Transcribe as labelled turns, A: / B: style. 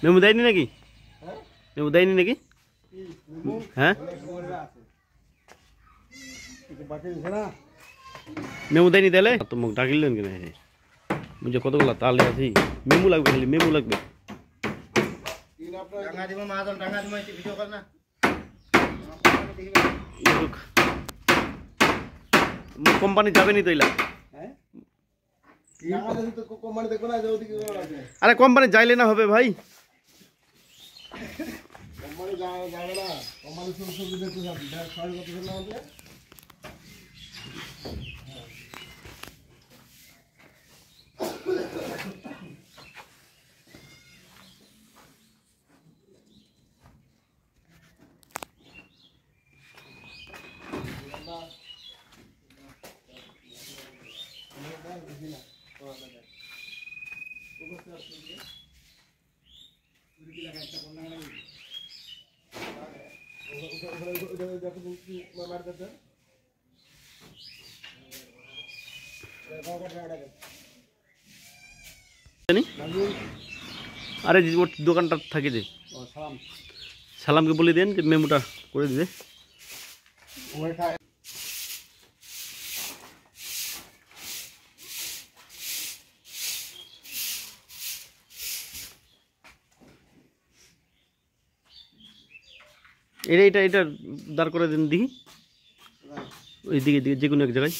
A: মেমু দেয়নি নাকি? মেমু দেয়নি নাকি? হ্যাঁ মেমু দেয়নি তাহলে তো মুখ ডাকিলেন কেন? বুঝে কতগুলো তালে আছি। মেমু লাগবে, খালি মেমু লাগবে। কোম্পানি যাবেনি তো এলা। আরে কোম্পানি যাইলে না হবে ভাই। আরে ওর দোকানটা থাকে যে সালামকে বলে দেন যে মেমোটা করে দিবে। এটা এটা এটা দাঁড় করে দেন দেখি, ওই দিকে দিকে যে কোনো এক জায়গায়।